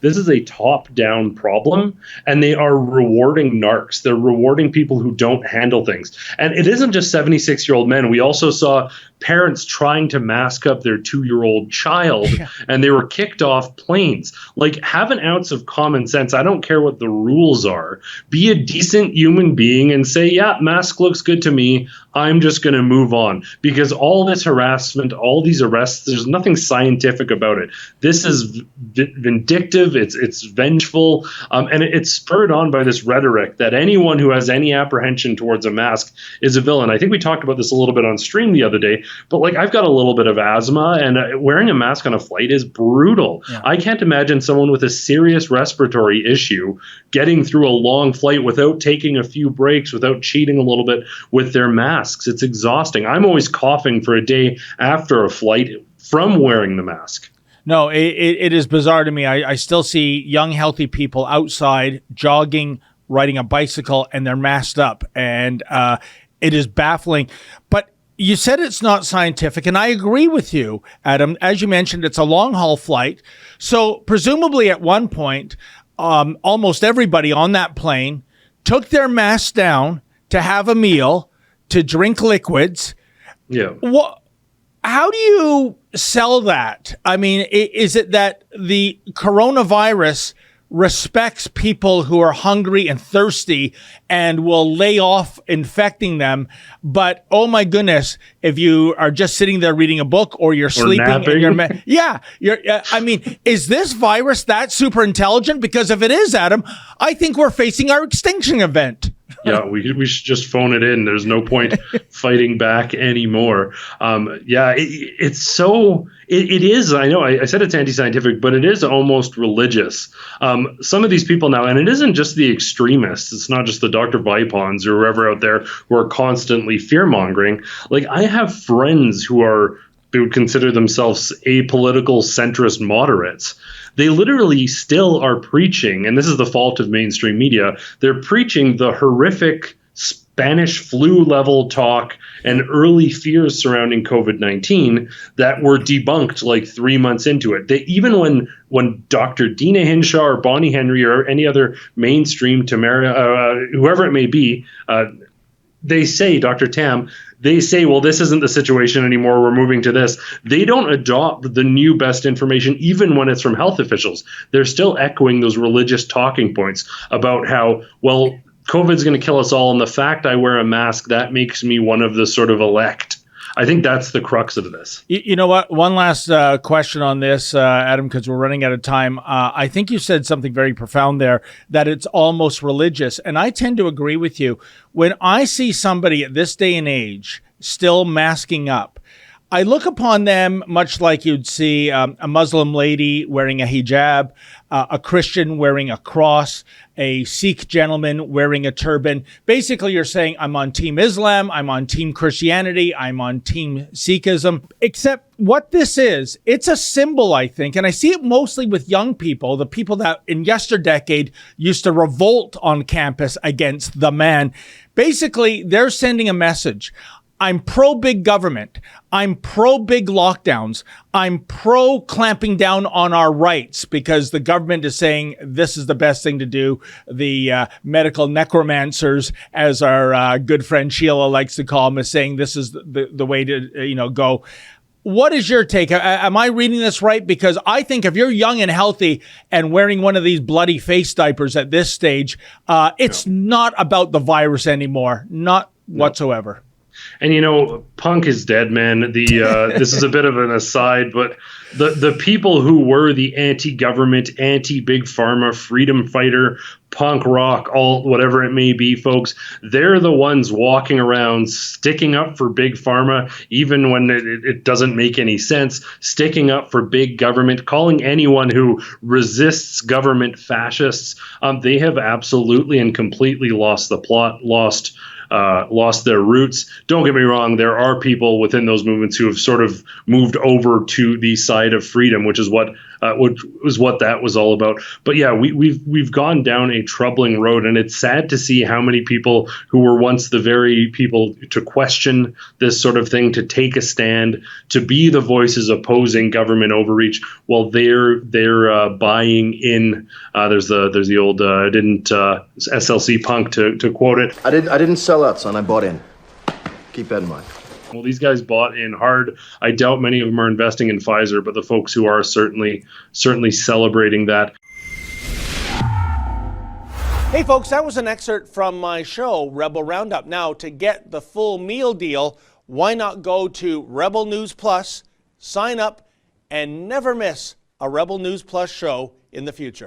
This is a top-down problem, and they are rewarding narcs. They're rewarding people who don't handle things. And it isn't just 76-year-old men. We also saw parents trying to mask up their 2-year-old child, and they were kicked off planes. Like, have an ounce of common sense. I don't care what the rules are. Be a decent human being and say, yeah, mask looks good to me. I'm just going to move on. Because all this harassment, all these arrests, there's nothing scientific about it. This is vindictive. It's vengeful. And it's spurred on by this rhetoric that anyone who has any apprehension towards a mask is a villain. I think we talked about this a little bit on stream the other day. But like, I've got a little bit of asthma, and wearing a mask on a flight is brutal. Yeah. I can't imagine someone with a serious respiratory issue getting through a long flight without taking a few breaks, without cheating a little bit with their masks. It's exhausting. I'm always coughing for a day after a flight from wearing the mask. No, it is bizarre to me. I still see young, healthy people outside jogging, riding a bicycle, and they're masked up. And it is baffling. But you said it's not scientific, and I agree with you, Adam. As you mentioned, it's a long-haul flight. So presumably at one point, almost everybody on that plane took their masks down to have a meal, to drink liquids. Yeah. How do you sell that? I mean, is it that the coronavirus respects people who are hungry and thirsty and will lay off infecting them? But, oh my goodness, if you are just sitting there reading a book or you're sleeping, I mean, is this virus that super intelligent? Because if it is, Adam, I think we're facing our extinction event. Yeah, we should just phone it in. There's no point fighting back anymore. It's so... It is, I know, I said it's anti-scientific, but it is almost religious. Some of these people now, and it isn't just the extremists, it's not just the Dr. Vipons or whoever out there who are constantly fear-mongering. Like, I have friends who would consider themselves apolitical centrist moderates. They literally still are preaching, and this is the fault of mainstream media, they're preaching the horrific Spanish flu level talk and early fears surrounding COVID-19 that were debunked like 3 months into it. Even when Dr. Dina Hinshaw or Bonnie Henry or any other mainstream Tamara, whoever it may be, they say, Dr. Tam, they say, well, this isn't the situation anymore. We're moving to this. They don't adopt the new best information, even when it's from health officials. They're still echoing those religious talking points about how, well, COVID's going to kill us all. And the fact I wear a mask, that makes me one of the sort of elect. I think that's the crux of this. You know what? One last question on this, Adam, because we're running out of time. I think you said something very profound there, that it's almost religious. And I tend to agree with you. When I see somebody at this day and age still masking up, I look upon them much like you'd see a Muslim lady wearing a hijab, a Christian wearing a cross, a Sikh gentleman wearing a turban. Basically, you're saying, I'm on Team Islam, I'm on Team Christianity, I'm on Team Sikhism. Except what this is, it's a symbol, I think, and I see it mostly with young people, the people that in yesterdecade used to revolt on campus against the man. Basically, they're sending a message. I'm pro-big government. I'm pro-big lockdowns. I'm pro-clamping down on our rights because the government is saying this is the best thing to do. The medical necromancers, as our good friend Sheila likes to call them, is saying this is the way to go. What is your take? Am I reading this right? Because I think if you're young and healthy and wearing one of these bloody face diapers at this stage, it's not about the virus anymore. Not whatsoever. And, punk is dead, man. This is a bit of an aside, but the people who were the anti-government, anti-big pharma, freedom fighter, punk rock, all whatever it may be, folks, they're the ones walking around sticking up for big pharma, even when it doesn't make any sense, sticking up for big government, calling anyone who resists government fascists. They have absolutely and completely lost the plot, lost their roots. Don't get me wrong, there are people within those movements who have sort of moved over to the side of freedom, which is what which was what that was all about. But yeah, we've gone down a troubling road, and it's sad to see how many people who were once the very people to question this sort of thing, to take a stand, to be the voices opposing government overreach, while they're buying in. There's the old SLC punk to quote it. I didn't sell out, son. I bought in. Keep that in mind. Well, these guys bought in hard. I doubt many of them are investing in Pfizer, but the folks who are certainly celebrating that. Hey folks, that was an excerpt from my show, Rebel Roundup. Now, to get the full meal deal, why not go to Rebel News Plus, sign up, and never miss a Rebel News Plus show in the future.